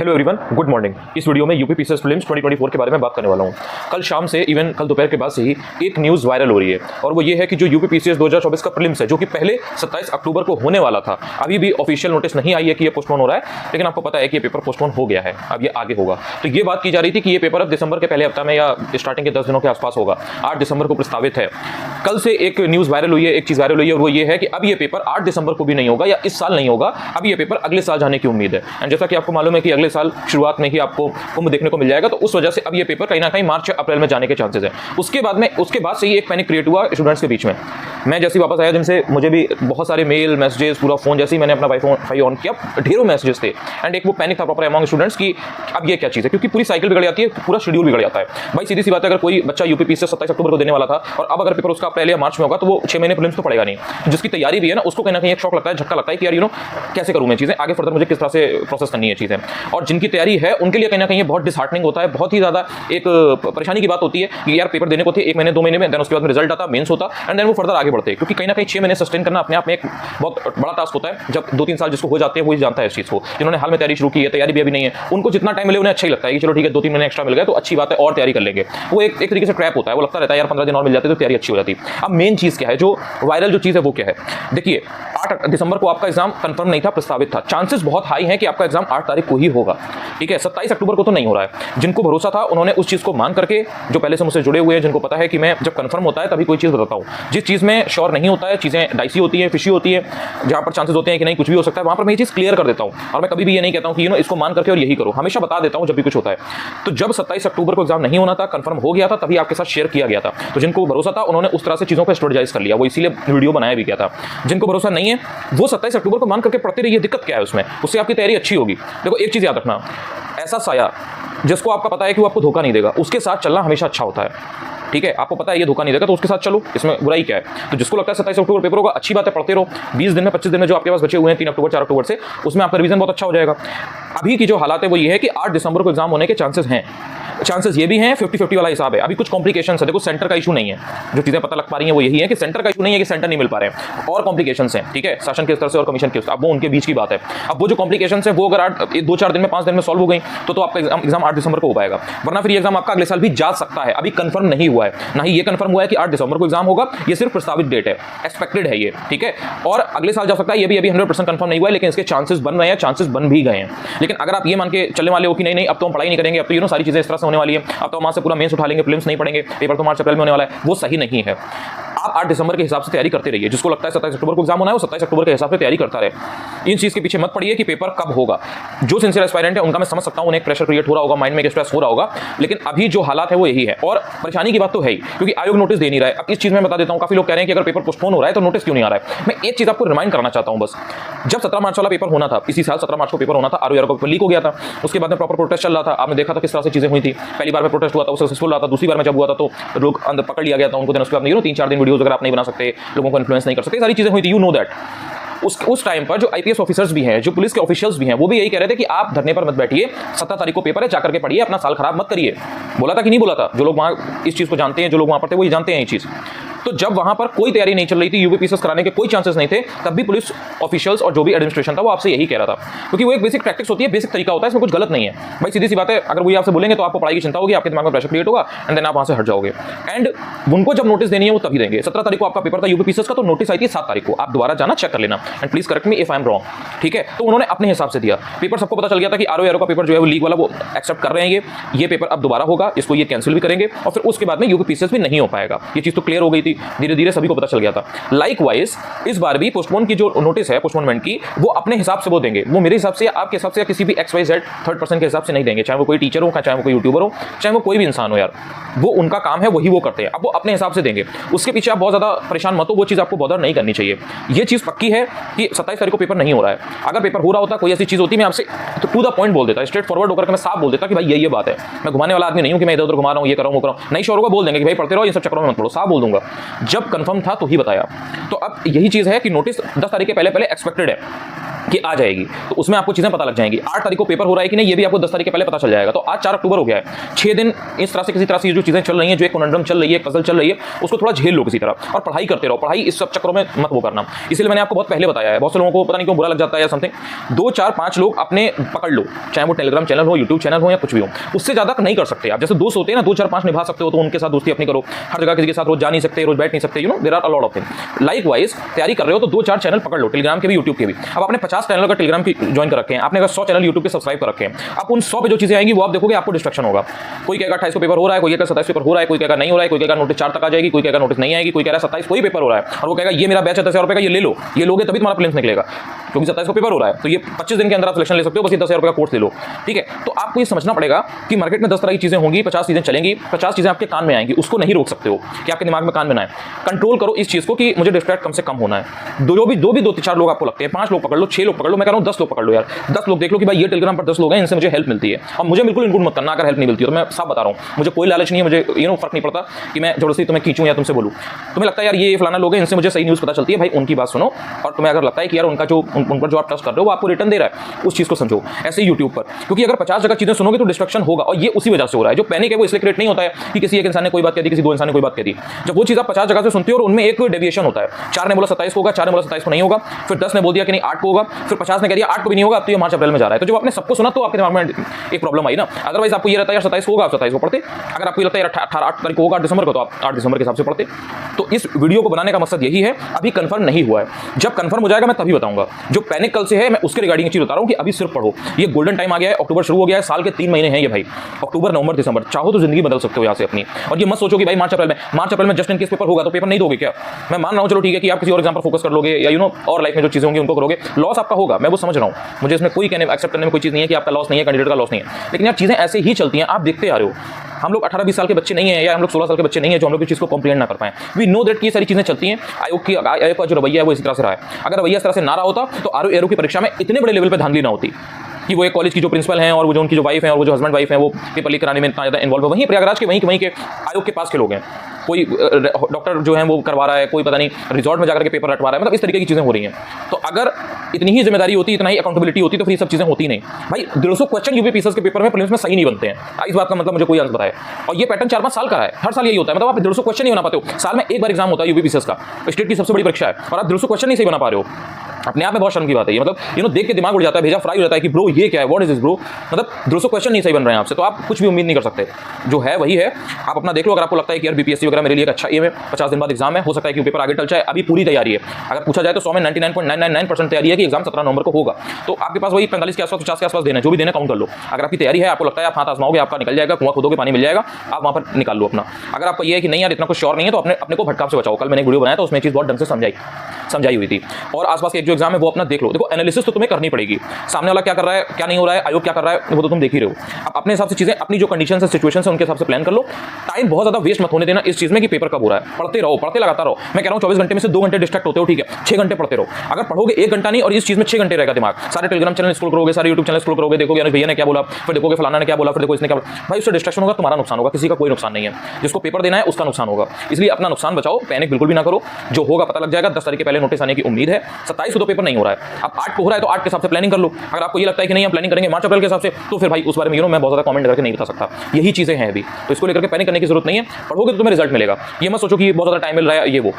Hello everyone, good morning. इस video में UP PCS prelims 2024 के बारे में बात करने वाला हूं। कल शाम से इवन कल दोपहर के बाद से ही एक न्यूज़ वायरल हो रही है और वो ये है कि जो यूपी पीसीएस 2024 का प्रीलिम्स है, जो कि पहले 27 अक्टूबर को होने वाला था, अभी भी ऑफिशियल नोटिस नहीं आई है कि ये पोस्टपोन हो रहा है, लेकिन आपको पता है कि ये पेपर पोस्टपोन हो गया है, अब ये आगे होगा। तो ये बात की जा रही थी कि ये पेपर अब दिसंबर के पहले हफ्ता में या स्टार्टिंग के 10 दिनों के आसपास होगा। 8 दिसंबर को प्रस्तावित है। कल से एक न्यूज़ वायरल हुई है, एक चीज़ वायरल हुई है और वो ये है कि अब ये पेपर 8 दिसंबर को भी नहीं होगा या इस साल नहीं होगा, अब ये पेपर अगले साल जाने की उम्मीद है। एंड जैसा कि आपको मालूम है कि अगले साल शुरुआत में ही आपको कुंभ देखने को मिल जाएगा, तो उस वजह से अब ये पेपर कहीं ना कहीं मार्च अप्रैल में जाने के चांसेस है। उसके बाद से ही एक पैनिक क्रिएट हुआ स्टूडेंट्स के बीच में। मैं जैसे वापस आया जिनसे मुझे भी बहुत सारे मेल मैसेजेस, पूरा फोन, जैसे ही मैंने अपना वाईफाई ऑन किया, ढेरों मैसेजेस थे एंड एक वो पैनिक था प्रॉपर अमंग स्टूडेंट्स की अब ये क्या चीज़ है, क्योंकि पूरी साइकिल बिगड़ जाती है, पूरा शेड्यूल बिगड़ जाता है। भाई सीधी सी बात है, अगर कोई बच्चा यूपी पीसीएस 27 अक्टूबर को देने वाला था और अब अगर पेपर उसका अप्रैल या मार्च में होगा, तो वो 6 महीने प्रीलिम्स तो पड़ेगा नहीं। जिसकी तैयारी भी है ना, उसको कहीं ना कहीं एक शौक लगता है, झटका लगता है कि यार कैसे करूँ मैं चीज़ें आगे, फर्दर मुझे किस तरह से प्रोसेस करनी है चीज़ें। और जिनकी तैयारी है उनके लिए कहीं ना कहीं बहुत डिसहार्टनिंग होता है, बहुत ही ज़्यादा एक परेशानी की बात होती है कि यार पेपर देने को थे 1 महीने 2 महीने में, देन उसके बाद में रिजल्ट आता, मेंस होता एंड देन वो फर्दर आगे बढ़ते हैं, क्योंकि कहीं ना कहीं 6 महीने सस्टेन करना अपने आप में एक बहुत बड़ा टास्क होता है। जब 2-3 साल जिसको हो जाते हैं वही जानता है इस चीज़ को। जिन्होंने हाल में तैयारी शुरू की है, तैयारी भी अभी नहीं है, उनको जितना टाइम मिले उन्हें अच्छा ही लगता है कि चलो ठीक है 2-3 महीने एक्स्ट्रा मिल गए तो अच्छी बात है और तैयारी कर लेंगे। वो एक तरीके से ट्रैप होता है, वो लगता रहता है यार 15 दिन और मिल जाते तो तैयारी अच्छी हो जाती। अब मेन चीज़ क्या है, जो वायरल जो चीज़ है वो क्या है, देखिए 8 दिसंबर को आपका एग्जाम कंफर्म नहीं था, प्रस्तावित था। चांसेस बहुत हाई हैं कि आपका एग्जाम 8 तारीख को ही होगा, ठीक है। 27 अक्टूबर को तो नहीं हो रहा है। जिनको भरोसा था उन्होंने उस चीज़ को मान करके, जो पहले से मुझसे जुड़े हुए हैं, जिनको पता है कि मैं जब कंफर्म होता है तभी कोई चीज़ बताता हूँ। जिस चीज़ में श्योर नहीं होता है, चीज़ें डाइसी होती है, फिशी होती है, जहाँ पर चांसेस होते हैं कि नहीं कुछ भी हो सकता है, वहाँ पर मैं ये चीज़ क्लियर कर देता हूँ। और मैं कभी भी ये नहीं कहता हूँ कि इसको मान करके और यही करो, हमेशा बता देता हूँ जब भी कुछ होता है। तो जब 27 अक्टूबर को एग्जाम नहीं होना था, कंफर्म हो गया था, तभी आपके साथ शेयर किया गया था। तो जिनको भरोसा था उन्होंने उस तरह से चीज़ों को स्ट्रेटेजाइज कर लिया, वो इसीलिए वीडियो बनाया भी गया था। जिनको भरोसा नहीं है वो 27 अक्टूबर को मान करके पढ़ते रहिए, दिक्कत क्या है उसमें, उससे आपकी तैयारी अच्छी होगी। देखो एक चीज़ याद रखना, ऐसा साया जिसको आपका पता है कि वो आपको धोखा नहीं देगा, उसके साथ चलना हमेशा अच्छा होता है, ठीक है। आपको पता है ये धोखा नहीं देगा तो उसके साथ चलो, इसमें बुराई क्या है। तो जिसको लगता है 27 अक्टूबर पेपर होगा, अच्छी बात है, पढ़ते रहो। 20 दिन में 25 दिन में जो आपके पास बचे हुए हैं 3 अक्टूबर 4 अक्टूबर से, उसमें आपका रिवीजन बहुत अच्छा हो जाएगा। अभी की जो हालात है वो ये है कि 8 दिसंबर को एग्जाम होने के चांसेस हैं, चांसेस ये भी हैं, 50-50 वाला हिसाब है। अभी कुछ कॉम्प्लिकेशन है, देखो सेंटर का इशू नहीं है, जो चीज़ें पता लग पा रही हैं वो यही है कि सेंटर का इशू नहीं है कि सेंटर नहीं मिल पा रहे हैं, और कॉम्प्लिकेशन हैं, ठीक है, शासन के स्तर से और कमीशन के स्तर, अब वो उनके बीच की बात है। अब वो जो कॉम्प्लिकेशन है वो अगर 2-4 दिन में 5 दिन में सॉल्व हो गई तो आपका एग्जाम 8 दिसंबर को हो पाएगा, वरना फिर एग्जाम आपका अगले साल भी जा सकता है। अभी कंफर्म नहीं हुआ है, ना ही ये कंफर्म हुआ है कि 8 दिसंबर को एग्जाम होगा, ये सिर्फ प्रस्तावित डेट है, एक्सपेक्टेड है ये, ठीक है। और अगले साल जा सकता है, ये भी अभी 100% कंफर्म नहीं हुआ है, लेकिन इसके चांसेस बन रहे हैं, चांसेस बन भी गए हैं। लेकिन अगर आप ये मान के चलने वाले हो कि नहीं अब तो हम पढ़ाई नहीं करेंगे, अब तो सारी चीजें इस तरह से होने वाली है, अब तो वहां से पूरा मेंस उठा लेंगे, प्रीलिम्स नहीं पढ़ेंगे, पेपर तो मार्च अप्रैल में होने वाला है, वो सही नहीं है। आप 8 दिसंबर के हिसाब से तैयारी करते रहिए। जिसको लगता है 27 अक्टूबर को एग्जाम होना है वो 27 अक्टूबर के हिसाब से तैयारी करता रहे। इन चीज़ के पीछे मत पड़िए कि पेपर कब होगा। जो सिंसियर एस्पायरेंट है उनका मैं समझ सकता हूँ, उन्हें एक प्रेशर क्रिएट हो रहा होगा, माइंड में एक स्ट्रेस हो रहा होगा, लेकिन अभी जो हालात है वो यही है। और परेशानी की बात तो है ही, क्योंकि आयोग नोटिस दे नहीं रहा है। अब इस चीज़ में बता देता हूँ, काफी लोग कह रहे हैं कि अगर पेपर पोस्टपोन हो रहा है तो नोटिस क्यों नहीं आ रहा है। मैं एक चीज़ आपको रिमाइंड करना चाहता हूँ बस, जब 17 मार्च वाला पेपर होना था, इसी साल 17 मार्च को पेपर होना था, आरओ का पेपर लीक हो गया था, उसके बाद में प्रॉपर प्रोटेस्ट चल रहा था, आपने देखा था किस तरह से चीजें हुई थी। पहली बार में प्रोटेस्ट हुआ था वो सक्सेसफुल रहा था, दूसरी बार में जब हुआ था तो लोग अंदर पकड़ लिया गया था उनको, उसके बाद 3-4 दिन वीडियोस अगर आप नहीं बना सकते, लोगों को इन्फ्लुएंस नहीं कर सकते, सारी चीजें हुई थी, यू नो दैट। उस टाइम पर जो आईपीएस ऑफिसर्स भी हैं, जो पुलिस के ऑफिशियल्स भी हैं, वो भी यही कह रहे थे कि आप धरने पर मत बैठिए, 17 तारीख को पेपर है, जाकर के पढ़िए, अपना साल खराब मत करिए। बोला था कि नहीं बोला था? जो लोग वहाँ इस चीज़ को जानते हैं, जो लोग वहाँ पढ़ते हैं वो ये जानते हैं ये चीज़। तो जब वहाँ पर कोई तैयारी नहीं चल रही थी, यूपी पीसीएस कराने के कोई चांसेस नहीं थे, तब भी पुलिस ऑफिशियल्स और जो भी एडमिनिस्ट्रेशन था वो आपसे यही कह रहा था, क्योंकि वो एक बेसिक प्रैक्टिस होती है, बेसिक तरीका होता है, इसमें कुछ गलत नहीं है भाई, सीधी सी बात है। अगर वो आपसे बोलेंगे तो आपको पढ़ाई की चिंता होगी, आपके दिमाग में प्रेशर क्रिएट होगा एंड देन आप वहाँ से हट जाओगे। एंड उनको जब नोटिस देनी है वो तभी देंगे। 17 तारीख को आपका पेपर था यूपी पीसीएस का, तो नोटिस आई थी 7 तारीख को, आप दोबारा जाना चेक कर लेना and please correct me if I am wrong, ठीक है। तो उन्होंने अपने हिसाब से दिया पेपर, सबको पता चल गया था कि आरओ का पेपर जो है वो लीक वाला वो एक्सेप्ट कर रहे हैं, ये पेपर अब दोबारा होगा, इसको ये कैंसिल भी करेंगे और फिर उसके बाद में यूपी पीसीएस भी नहीं हो पाएगा। ये चीज़ तो क्लियर हो गई थी, धीरे धीरे सभी को पता चल गया था। लाइकवाइज इस बार भी पोस्टपोन की जो नोटिस है पोस्टपोनमेंट की, वो अपने हिसाब से वो देंगे, वो मेरे हिसाब से, आपके हिसाब से या किसी भी XYZ थर्ड पर्सन के हिसाब से नहीं देंगे, चाहे वो कोई टीचर हो, चाहे वो कोई यूट्यूबर हो, चाहे वो कोई भी इंसान हो, यार वो उनका काम है, वही वो करते हैं। अब वो अपने हिसाब से देंगे, उसके पीछे आप बहुत ज़्यादा परेशान मत हो, वो चीज़ आपको बॉदर नहीं करनी चाहिए। ये चीज़ पक्की है कि 27 तारीख को पेपर नहीं हो रहा है। अगर पेपर हो रहा होता, कोई ऐसी चीज़ होती, मैं आपसे तो टू द पॉइंट बोल देता, स्ट्रेट फॉरवर्ड होकर मैं साफ बोल देता कि भाई ये बात है। मैं घुमाने वाला आदमी नहीं हूँ कि मैं इधर उधर घुमा रहा हूँ, ये कर रहा हूँ, वो कर रहा हूँ, नहीं श्योर होगा बोल देंगे कि भाई पढ़ते रहो, ये सब चक्करों में मत पड़ो, साफ बोल दूंगा। जब कंफर्म था तो ही बताया। तो अब यही चीज़ है कि नोटिस 10 तारीख के पहले एक्सपेक्टेड है कि आ जाएगी, तो उसमें आपको चीज़ें पता लग जाएंगी। 8 तारीख को पेपर हो रहा है कि नहीं, ये भी आपको 10 तारीख के पहले पता चल जाएगा। तो आज 4 अक्टूबर हो गया है, 6 दिन इस तरह से किसी तरह से जो चीज़ें चल रही हैं, जो एक कॉन्डम चल रही है, पजल चल रही है, उसको थोड़ा झेल लो किसी तरह और पढ़ाई करते रहो। पढ़ाई इस सब चक्करों में मत वो करना। इसलिए मैंने आपको बहुत पहले बताया है, बहुत से लोगों को पता नहीं क्यों बुरा लग जाता है या समथिंग। 2 4 5 लोग अपने पकड़ लो, चाहे वो टेलीग्राम चैनल हो, यूट्यूब चैनल हो या कुछ भी हो, उससे ज़्यादा नहीं कर सकते आप। जैसे दोस्त होते हैं ना, 2 4 5 निभा सकते हो तो उनके साथ दोस्ती अपनी करो। हर जगह किसी के साथ रोज जा नहीं सकते, रोज बैठ नहीं सकते, there are a lot of thing. Likewise तैयारी कर रहे हो तो 2 4 चैनल पकड़ लो, टेलीग्राम के भी, यूट्यूब के भी। अब आपने 50 चैनल का टेलीग्राम की ज्वाइन कर रखे हैं, आपने अगर 100 चैनल यूट्यूब पे सब्सक्राइब कर रखे हैं, आप उन 100 पे जो चीजें आएंगी वो आप देखोगे, आपको डिस्ट्रक्शन होगा। कोई कहेगा 28 को पेपर हो रहा है, कोई कहेगा 27 पेपर हो रहा है, कोई कहेगा नहीं हो रहा है, कोई कहेगा नोटिस 4 तक आ जाएगी, कोई कहेगा नोटिस नहीं आएगी, कोई कह रहा है 27 को ही पेपर हो रहा है और वो कहेगा ये मेरा बैच है 10,000 रुपए का, ये ले लो, ये लोगे तभी तुम्हारा प्रीलिम्स निकलेगा, क्योंकि 27 को पेपर हो रहा है। तो ये 25 दिन के अंदर आप सिलेक्शन ले सकते हो, बस ये 10,000 रुपए का कोर्स ले लो, ठीक है। तो आपको ये समझना पड़ेगा कि मार्केट में 10 तरह की चीजें होंगी, 50 चीजें चलेंगी, 50 चीजें आपके कान में आएंगी, उसको नहीं रोक सकते हो कि आपके दिमाग में कान में ना आए। कंट्रोल करो इस चीज को कि मुझे डिस्ट्रैक्ट कम से कम होना है। दो 4 लोग आपको लगते हैं, 5 लोग पकड़ लो, 6 लोग पकड़ लो, मैं कह रहा हूं 10 लोग पकड़ लो यार। 10 लोग देख लो कि भाई ये टेलीग्राम पर 10 लोग हैं, इनसे मुझे हेल्प मिलती है। और मुझे बिल्कुल इनपुट मत करना अगर हेल्प नहीं मिलती है, तो मैं साफ बता रहा हूं, मुझे कोई लालच नहीं है, मुझे फर्क नहीं पड़ता कि मैं जबरदस्ती तुम्हें खींचूं या तुमसे बोलूं। तुम्हें लगता है यार ये फलाना लोग हैं, इनसे मुझे सही न्यूज़ पता चलती है, भाई उनकी बात सुनो। और तुम्हें अगर लगता है कि यार उनका जो उन पर जो आप ट्रस्ट कर रहे हो वो आपको रिटर्न दे रहा है, उस चीज़ को समझो। ऐसे ही यूट्यूब पर, क्योंकि अगर 50 जगह चीज़ें सुनोगे तो डिस्ट्रक्शन होगा, और ये उसी वजह से हो रहा है। जो पैनिक है वो इसलिए क्रिएट नहीं होता है कि किसी एक इंसान ने कोई बात कह दी, किसी 2 इंसान ने कोई बात कह दी। जब वो चीज़ आप 50 जगह से सुनते हो और उनमें एक डेविएशन होता है, 4 ने बोला 27 को होगा, 4 ने बोला 27 को नहीं होगा, फिर 10 ने बोल दिया कि नहीं 8 को होगा, फिर 50 ने कह दिया 8 को भी नहीं होगा, अब तो ये मार्च अप्रैल में जा रहा है। तो जब आपने सबको सुना तो आपके दिमाग में एक प्रॉब्लम आई ना। अदरवाइज आपको ये रहता है यार 27 को होगा, आप 27 को पढ़ते। अगर आपको लगता है 8 तारीख को होगा 8 दिसंबर को, तो आप 8 दिसंबर के हिसाब से पढ़ते। तो इस वीडियो को बनाने का मकसद यही है, अभी कंफर्म नहीं हुआ है, जब कंफर्म हो जाएगा मैं तभी बताऊंगा। जो पैनिक कल से है मैं उसके रिगार्डिंग चीज बता रहा हूं कि अभी सिर्फ पढ़ो। ये गोल्डन टाइम आ गया है, अक्टूबर शुरू हो गया है, साल के 3 महीने हैं ये भाई, अक्टूबर नवंबर दिसंबर, चाहो तो जिंदगी बदल सकते हो यहाँ से अपनी। और ये मत सोचो कि भाई मार्च अप्रैल में जस्ट इन केस पेपर होगा तो पेपर नहीं दोगे क्या। मैं मान रहा हूं चलो ठीक है कि आप किसी और एग्जाम पर फोकस कर लोगे या और लाइफ में जो चीजें होंगी उनको करोगे, लॉस आपका होगा, मैं वो समझ रहा हूं, मुझे इसमें कोई एक्सेप्ट करने में कोई चीज नहीं है कि आपका लॉस नहीं है, कैंडिडेट का लॉस नहीं है। लेकिन यार चीजें ऐसे ही चलती हैं, आप देखते आ रहे हो। हम लोग 18-20 साल के बच्चे नहीं है, या हम लोग 16 साल के बच्चे नहीं है जो हम लोग इस चीज़ को कॉम्प्रिहेंड ना कर पाए। वी नो दैट कि ये सारी चीज़ें चलती हैं। आयोग का जो रवैया है वो इसी तरह से रहा है। अगर रवैया इस तरह से ना रहा होता तो आरओ की परीक्षा में इतने बड़े लेवल पर धांधली ना होती कि वो एक कॉलेज की जो प्रिंसिपल हैं और वो जो उनकी जो वाइफ है और वो जो हस्बैंड वाइफ है वो पेपर लीक कराने में इतना ज़्यादा इन्वॉल्व है। वहीं प्रयागराज के वहीं के आयोग के पास के लोग हैं, कोई डॉक्टर जो है वो करवा रहा है, कोई पता नहीं रिजॉर्ट में जाकर के पेपर रटवा रहा है। मतलब इस तरीके की चीज़ें हो रही हैं। तो अगर इतनी ही जिम्मेदारी होती, इतना ही अकाउंटेबिलिटी होती तो फिर ये सब चीज़ें होती नहीं भाई। 150 क्वेश्चन यूपीपीसीएस के पेपर में प्रीलिम्स में सही नहीं बनते हैं। इस बात का मतलब मुझे कोई आंसर बताए। और ये पैटर्न 4-5 साल का है, हर साल यही होता है। मतलब आप 150 क्वेश्चन नहीं बना पाते हो। साल में एक बार एग्जाम होता है यूपीपीसीएस का, स्टेट की सबसे बड़ी परीक्षा है, और आप 150 क्वेश्चन नहीं सही बना पा रहे हो। अपने आप में बहुत शर्म की बात है ये। मतलब देख के दिमाग उड़ जाता है, भेजा फ्राई हो जाता है कि ब्रो ये क्या है, व्हाट इज दिस ब्रो। मतलब 200 क्वेश्चन नहीं सही बन रहे हैं आपसे, तो आप कुछ भी उम्मीद नहीं कर सकते। जो है वही है, आप अपना देख लो। अगर आपको लगता है कि यार बीपीएससी वगैरह मेरे लिए एक अच्छा एम है, 50 दिन बाद एग्जाम है, हो सकता है कि पेपर आगे टल जाए, अभी पूरी तैयारी है। अगर पूछा जाए तो 100 में 99.999% तैयारी है कि एग्जाम 17 नवंबर को होगा। तो आपके पास वही 45 के आसपास 50 के आसपास देना, जो भी देना काउंट कर लो। अगर आपकी तैयारी है, आपको लगता है आप हाथ आजमाओगे, आपका निकल जाएगा, कुआं खोदोगे पानी मिल जाएगा, आप वहाँ पर निकाल लो अपना। अगर आपको ये है कि नहीं यार इतना कुछ श्योर नहीं है, तो अपने को भटकाव से बचाओ। कल मैंने एक वीडियो बनाया था, उसमें चीज़ बहुत ढंग से समझाई हुई थी। और आसपास के एक जो एग्जाम है वो अपना देख लो। देखो एनालिसिस तो तुम्हें करनी पड़ेगी, सामने वाला क्या कर रहा है, क्या नहीं हो रहा है, आयोग क्या कर रहा है, वो तो तुम देख ही रहे हो। आप अपने हिसाब से चीजें, अपनी जो कंडीशन है, सिचुएशन है, उनके हिसाब से प्लान कर लो। टाइम बहुत ज्यादा वेस्ट मत होने देना इस चीज में कि पेपर कब हो रहा है। पढ़ते रहो, पढ़ते लगातार रहो। मैं कह रहा हूं 24 घंटे में से 2 घंटे डिस्ट्रैक्ट होते हो, ठीक है, 6 घंटे पढ़ते रहो। अगर पढ़ोगे 1 घंटा नहीं और इस चीज में 6 घंटे रहेगा दिमाग, सारे टेलीग्राम चैनल स्क्रॉल करोगे, सारे यूट्यूब चैनल स्क्रॉल करोगे, देखोगे यानी भैया ने क्या बोला, फिर देखोगे फलाना ने क्या बोला, फिर देखो इसने क्या बोला, भाई उससे डिस्ट्रैक्शन होगा, तुम्हारा नुकसान होगा, किसी का कोई नुकसान नहीं है। जिसको पेपर देना है उसका नुकसान होगा। इसलिए अपना नुकसान बचाओ, पैनिक बिल्कुल भी ना करो। जो होगा पता लग जाएगा। 10 तारीख के पहले नोटिस आने की उम्मीद है। 27 को तो पेपर नहीं हो रहा है, अब 8 को हो रहा है, तो 8 के हिसाब से प्लानिंग कर लो। अगर आपको ये लगता है कि नहीं हम प्लानिंग करेंगे मार्च अप्रैल के हिसाब से, तो फिर भाई उस बारे में मैं बहुत ज़्यादा कमेंट करके नहीं बता सकता। यही चीज़ें हैं अभी, तो इसको लेकर के पैनिक करने की जरूरत नहीं है। पढ़ोगे तो तुम्हें रिजल्ट मिलेगा। ये मत सोचो कि बहुत ज़्यादा टाइम मिल रहा है, ये वो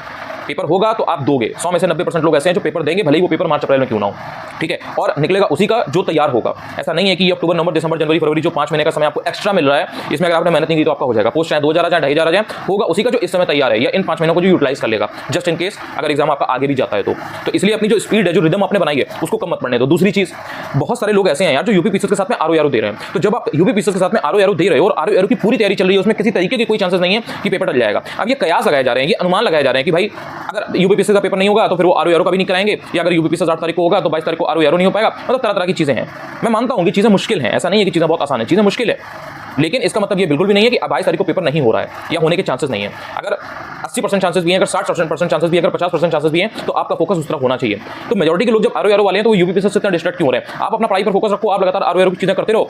पेपर होगा तो आप दोगे। 100 में से 90% लोग ऐसे हैं जो पेपर देंगे, भले ही वो पेपर मार्च अप्रैल में क्यों ना हो, ठीक है, और निकलेगा उसी का जो तैयार होगा। ऐसा नहीं है कि अक्टूबर नवंबर दिसंबर जनवरी फरवरी जो 5 महीने का समय आपको एक्स्ट्रा मिल रहा है, इसमें अगर आपने मेहनत नहीं की तो आपका हो जाएगा। पोस्ट चाहे 2000 चाहे 2500 जाए, होगा उसी का जो इस समय तैयार है, या इन 5 महीनों को जो यूटिलाइज कर लेगा, जस्ट इन केस अगर एग्जाम आपका आगे भी जाता है तो इसलिए अपनी जो स्पीड है, जो रिदम आपने बनाई है, उसको कम मत पड़ने दो। दूसरी चीज, बहुत सारे लोग ऐसे हैं यार जो यूपीपीसीएस के साथ में आरओ दे रहे हैं। तो जब आप यूपीपीसीएस के साथ में आरओ दे रहे हो और आरओ की पूरी तैयारी चल रही है, उसमें किसी तरीके की कोई चांसेस नहीं है कि पेपर टल जाएगा। अब ये कयास लगाए जा रहे हैं, ये अनुमान लगाए जा रहे हैं कि भाई अगर यूपीपीसीएस का पेपर नहीं होगा तो फिर वो आरओ का भी नहीं कराएंगे, या अगर यूपीपीसीएस 8 तारीख को होगा तो 22 तारीख को आरओ नहीं हो पाएगा। मतलब तरह तरह की चीजें हैं। मैं मानता हूं कि चीजें मुश्किल हैं, ऐसा नहीं है कि चीजें बहुत आसान है, चीजें मुश्किल है, लेकिन इसका मतलब ये बिल्कुल भी नहीं है कि 22 तारीख को पेपर नहीं हो रहा है या होने के चांसेस नहीं है। अगर 80% चांसेस भी हैं, अगर 60% चांसेस भी, अगर 50% चांसेस भी हैं, तो आपका फोकस उस तरफ होना चाहिए। तो मेजॉरिटी के लोग जब आरओ वाले हैं तो वो यूपीपीसीएस से इतना डिस्ट्रैक्ट क्यों हो रहे हैं? आप अपना पढ़ाई पर फोकस रखो, आप लगातार आरओ की चीजें करते रहो,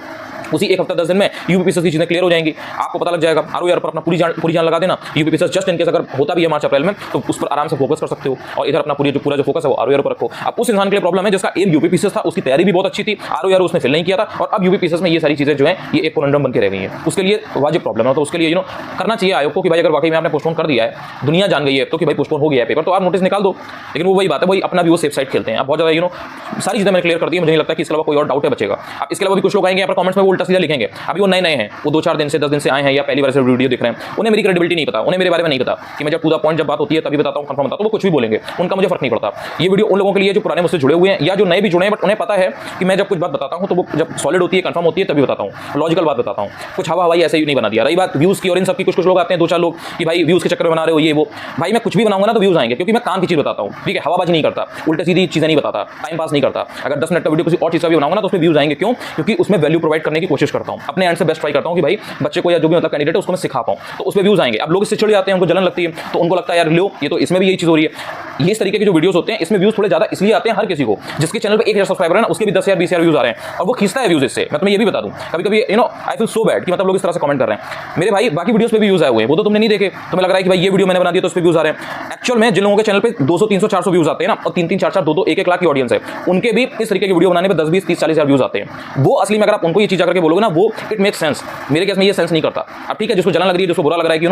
उसी एक हफ्ता 10 दिन में यूपीपीसीएस की चीजें क्लियर हो जाएंगी, आपको पता लग जाएगा। आरओईआर पर अपना पूरी जान लगा देना। यूपीपीसीएस जस्ट इनकेस अगर होता भी है मार्च अप्रैल में तो उस पर आराम से फोकस कर सकते हो, और इधर अपना पूरा जो फोकस है वो आरओईआर पर रखो। अब उस इंसान के लिए प्रॉब्लम है जिसका एम यूपीपीसीएस था, उसकी तैयारी भी बहुत अच्छी थी, आरओईआर उसने फिल नहीं किया था, और अब यूपीपीसीएस में ये सारी चीजें जो है ये एक कॉन्डम बन के रह गई हैं, उसके लिए वाजिब प्रॉब्लम है। तो उसके लिए करना चाहिए आयोग को कि भाई अगर वाकई में आपने पोस्टपोन कर दिया है, दुनिया जान गई है तो कि भाई पोस्टपोन हो गया है पेपर, तो आप नोटिस निकाल दो। लेकिन वो वही बात है, वही अपना भी वो सेफ साइड खेलते हैं। अब बहुत ज्यादा सारी चीजें मैंने क्लियर कर दी, मुझे नहीं लगता कि इसके अलावा कोई और डाउट है बचेगा। अब इसके अलावा भी कुछ लोग आएंगे यहाँ पर कमेंट्स में वो उल्टा सीधा लिखेंगे, अभी वो नए हैं, वो 2-4 दिन से 10 दिन से आए हैं या पहली बार से वीडियो देख रहे हैं, उन्हें मेरी क्रेडिबिलिटी नहीं पता, उन्हें मेरे बारे में नहीं पता कि मैं जब टू द पॉइंट जब बात होती है तभी बताता हूँ, कंफर्म बताता हूँ, वो कुछ भी बोलेंगे, उनका मुझे फर्क नहीं पड़ता। ये वीडियो उन लोगों के लिए जो पुराने मुझसे जुड़े हुए हैं या जो नए भी जुड़े हैं, बट उन्हें पता है कि मैं जब कुछ बात बताता हूँ तो वो जब सॉलिड होती है, कंफर्म होती है तभी बताता हूँ, लॉजिकल बात बताता हूँ, कुछ हवा हवाई ऐसे ही नहीं बना दिया। रही बात व्यूज की और इन सब की, कुछ लोग आते हैं 2-4 लोग कि भाई व्यूज के चक्कर में बना रहे हो ये वो, भाई मैं कुछ भी बनाऊंगा ना तो व्यूज आएंगे, क्योंकि मैं काम की चीज बताता हूँ, ठीक है, हवाबाजी नहीं करता, उल्टे सीधी चीजें नहीं बताता, टाइम पास नहीं करता। अगर 10 मिनट का वीडियो किसी और चीज का भी बनाऊंगा ना तो उसमें व्यूज आएंगे, क्यों? क्योंकि उसमें वैल्यू प्रोवाइड करने की कोशिश करता हूँ, अपने एंड से बेस्ट ट्राई करता हूँ कि भाई बच्चे को या जो भी मतलब कैंडिडेट है उसको मैं सिखा पाऊँ, तो उसमें व्यूज आएंगे। अब लोग इससे चिढ़ जाते हैं, उनको जलन लगती है, तो उनको लगता है यार लो ये तो इसमें भी यही चीज हो रही है। ये इस तरीके के जो वीडियोस होते हैं इसमें व्यूज थोड़े ज्यादा इसलिए आते हैं, हर किसी को जिसके चैनल पे 1000 सब्सक्राइबर है ना उसके भी 10,000 20,000 व्यूज आ रहे हैं, और वो खींचता है व्यूज इससे। मैं तुम्हें ये भी बता दूं, कभी कभी आई फील सो बैड कि मतलब लोग इस तरह से कमेंट कर रहे हैं, मेरे भाई बाकी वीडियोस पे भी व्यूज आए हुए हैं, वो तो तुमने नहीं देखे, तुम्हें लग रहा है कि भाई ये वीडियो मैंने बना दिया तो उस पे व्यूज आ रहे हैं। एक्चुअल में जिन लोगों के चैनल पे 200 300 400 व्यूज आते हैं ना, और 3-3 4-4 2-2 1-1 लाख की ऑडियंस है, उनके भी इस तरीके की वीडियो बनाने पे 10 20 30 40 व्यूज आते हैं। वो असली में अगर आप उनको ये चीज करके बोलोगे ना, वो इट मेक सेंस। मेरे केस में ये सेंस नहीं करता। अब ठीक है, जिसको जलन लग रही है, जिसको बुरा लग रहा है कि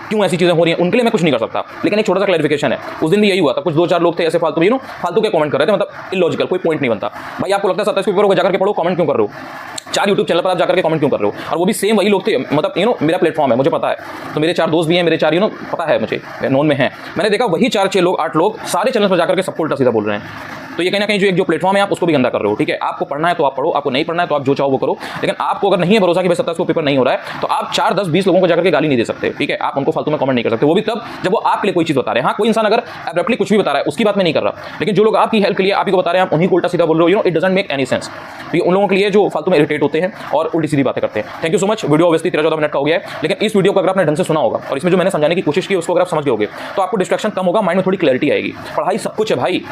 क्यों ऐसी चीजें हो रही हैं, उनके लिए मैं कुछ नहीं कर सकता। लेकिन एक छोटा सा क्लैरिफिकेशन है, उस दिन भी यही हुआ था, कुछ 2-4 लोग थे ऐसे फालतू फालतू के कमेंट कर रहे थे, मतलब इलॉजिकल, कोई पॉइंट नहीं बनता। भाई आपको लगता है 27 पेपर को जाकर के पढ़ो, कमेंट क्यों कर रहे हो? 4 यूट्यूब चैनल पर आप जाकर के कमेंट क्यों कर रहे हो? और वो भी सेम वही लोग थे, मतलब मेरा प्लेटफॉर्म है, मुझे पता है, तो मेरे 4 दोस्त भी हैं, मेरे 4 पता है मुझे, नोन में है, मैंने देखा वही 4-6 लोग 8 लोग सारे चैनल पर जाकर के सबको उल्टा सीधा बोल रहे हैं। तो ये कहीं ना कहीं जो प्लेटफॉर्म है आप उसको भी गंदा कर रहे हो, ठीक है। आपको पढ़ना है तो आप पढ़ो, आपको नहीं पढ़ना है तो आप जो चाहो वो करो, लेकिन आपको अगर नहीं है भरोसा कि भाई 27 को पेपर नहीं हो रहा है तो आप 4 10 20 लोगों को जाकर के गाली नहीं दे सकते, ठीक है। आप उनको फालतू में कमेंट नहीं कर सकते, वो भी तब जब वो आपके लिए कोई चीज बता रहे हैं। हाँ, कोई इंसान अगर एब्रप्टली कुछ भी बता रहा है उसकी बात मैं नहीं कर रहा, लेकिन जो लोग आपकी हेल्प के लिए आप ही को बता रहे हैं, आप उन्हीं को उल्टा सीधा बोल रहे हो, it doesn't make any sense. तो ये उन लोगों के लिए जो फालतू में इरिटेट होते हैं और उल्टी सीधी बातें करते हैं। Thank you so much. Video obviously 13-14 minute का हो गया है, लेकिन इस वीडियो को अगर आपने ढंग से सुना होगा और इसमें जो मैंने समझाने की कोशिश की उसको अगर आप समझ गए तो आपको डिस्ट्रैक्शन कम होगा, माइंड में थोड़ी क्लैरिटी आएगी। पढ़ाई सब कुछ है भाई,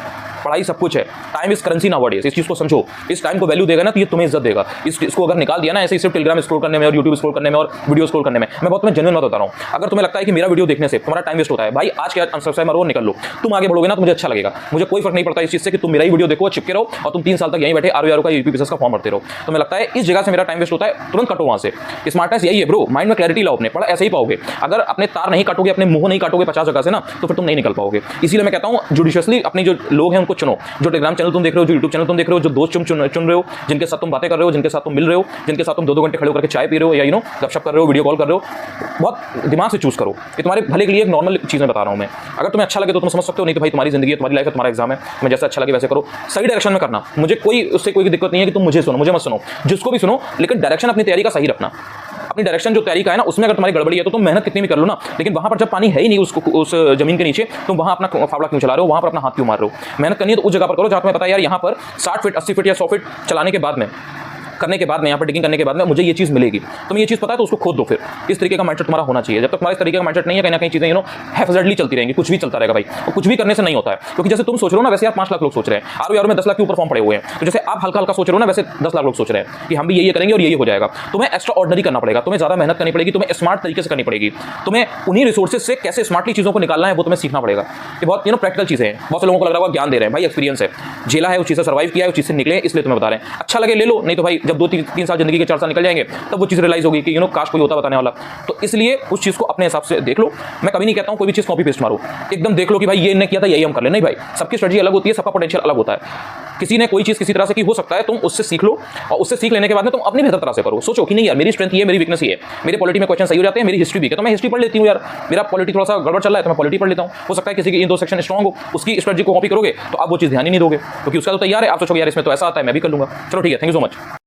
पढ़ाई सब कुछ है। टाइम इज करेंसी नाउअडेज, इस चीज को समझो। इस टाइम को वैल्यू देगा ना तो ये तुम्हें इज्जत देगा। इसको अगर निकाल दिया ना ऐसे सिर्फ टेलीग्राम स्क्रॉल करने में और यूट्यूब स्क्रॉल करने में और वीडियो स्क्रॉल करने में, मैं बहुत तुम्हें जेन्युइन बात बता रहा हूं। अगर तुम्हें लगता है कि मेरा वीडियो देखने से तुम्हारा टाइम वेस्ट होता है, भाई आज के आज अनसब्सक्राइब मारो, निकल लो। तुम आगे बढ़ोगे ना तो मुझे अच्छा लगेगा। मुझे कोई फर्क नहीं पड़ता इस चीज से कि तुम मेरा ही वीडियो देखो, चिपके रहो और तुम 3 साल तक यहीं बैठे आरओईआर का यूपीपीसीएस का फॉर्म भरते रहो। तो मुझे लगता है इस जगह से मेरा टाइम वेस्ट होता है, तुरंत कटो वहां से। स्मार्टनेस यही है ब्रो, माइंड में क्लैरिटी लाओ अपने, पढ़ा ऐसे ही पाओगे। अगर अपने तार नहीं काटोगे, अपने मुंह नहीं काटोगे 50 जगह से ना, तो फिर तुम नहीं निकल पाओगे। इसीलिए मैं कहता हूं जुडिशियसली अपने जो लोग हैं उनको चुनो, जो टेलीग्राम चैनल तुम देख रहे हो, जो यूट्यूब चैनल तुम देख रहे हो, जो दोस्त चुन रहे हो, जिनके साथ तुम बातें कर रहे हो, जिनके साथ तुम मिल रहे हो, जिनके साथ तुम 2-2 घंटे खड़े होकर चाय पी रहे हो या गपशप कर रहे हो, वीडियो कॉल कर रहे हो, बहुत दिमाग से चूज करो। ये तुम्हारे भले के लिए एक नॉर्मल चीज़ बता रहा हूं मैं। अगर तुम्हें अच्छा लगे तो तुम समझ सकते हो, नहीं तो भाई तुम्हारी जिंदगी है, तुम्हारी लाइफ है, तुम्हारा एग्जाम है, तुम्हें जैसा अच्छा लगे वैसे करो। सही डायरेक्शन में करना, मुझे कोई उससे कोई दिक्कत नहीं है कि तुम मुझे सुनो, मुझे मत सुनो, जिसको भी सुनो, लेकिन डायरेक्शन अपनी तैयारी का सही रखना। अपनी डायरेक्शन जो तैयारी का है ना, उसमें अगर तुम्हारी गड़बड़ी है तो तुम मेहनत कितनी भी कर लो ना, लेकिन वहां पर जब पानी है ही नहीं उस जमीन के नीचे, तुम वहां अपना फावड़ा क्यों चला रहे हो, वहां पर अपना हाथ क्यों मार रहे हो। मेहनत करनी है तो उस जगह पर करो जहां तुम्हें पता है यार यहाँ पर 60 फीट 80 फीट या 100 फीट चलाने के बाद में, करने के बाद में, यहाँ पर डिगिंग करने के बाद में मुझे ये चीज़ मिलेगी। तुम्हें ये चीज़ पता है तो उसको खोद दो। फिर इस तरीके का माइंडसेट तुम्हारा होना चाहिए। जब तक तुम्हारा इस तरीके का माइंडसेट नहीं है, कहीं ना कहीं चीज़ें हैफजर्डली चलती रहेंगी, कुछ भी चलता रहेगा भाई। और कुछ भी करने से नहीं होता है, क्योंकि जैसे तुम सोच रहे हो ना वैसे यार 5 लाख लोग सोच रहे हैं। आरओईआर में 10 लाख के ऊपर फॉर्म पड़े हुए हैं, तो जैसे आप हल्का हल्का सोच रहे हो ना वैसे 10 लाख लोग सोच रहे हैं कि हम भी ये करेंगे और ये हो जाएगा। तुम्हें एक्स्ट्रा ऑर्डिनरी करना पड़ेगा, तुम्हें ज़्यादा मेहनत करनी पड़ेगी, तुम्हें स्मार्ट तरीके से करनी पड़ेगी, तुम्हें उन्हीं रिसोर्सेज से कैसे स्मार्टली चीज़ों को निकालना है वो तुम्हें सीखना पड़ेगा। ये बहुत प्रैक्टिकल चीज़ें हैं। बहुत से लोगों को लग रहा है ज्ञान दे रहे हैं, भाई एक्सपीरियंस है, झेला है, उस चीज़ से सर्वाइव किया है, उस चीज़ से निकले, इसलिए तुम्हें बता रहे हैं। अच्छा लगे ले लो, नहीं तो भाई जब 2-3 साल जिंदगी के 4 साल निकल जाएंगे तब वो चीज़ रियलाइज होगी कि काश कोई होता बताने वाला। तो इसलिए उस चीज़ को अपने हिसाब से देख लो। मैं कभी नहीं कहता हूँ कोई भी चीज़ कॉपी पेस्ट मारो, एकदम देख लो कि भाई ये इन्हें किया था यही हम कर ले। नहीं भाई, सबकी स्ट्रेटजी अलग होती है, सबका पोटेंशियल अलग होता है। किसी ने कोई चीज़ किसी तरह से की हो सकता है, तुम उससे सीख लो और उससे सीख लेने के बाद में तुम अपनी बेहतर तरह से करो। सोचो कि नहीं यार मेरी स्ट्रेंथ ये है, मेरी वीकनेस ये है, मेरे पॉलिटी में क्वेश्चन सही हो जाते हैं, मेरी हिस्ट्री भी है तो मैं हिस्ट्री पढ़ लेती हूँ यार, मेरा पॉलिटी थोड़ा सा गड़बड़ चल रहा है तो मैं पॉलिटी पढ़ लेता हूँ। हो सकता है किसी की इन 2 सेक्शन स्ट्रॉन्ग हो, उसकी स्ट्रेटजी को कॉपी करोगे तो आप वो चीज़ ध्यान ही नहीं दोगे, क्योंकि उसका तो तैयार है, आप सोचोगे यार इसमें तो ऐसा आता है मैं भी कर लूँगा। चलो ठीक है, थैंक यू सो मच।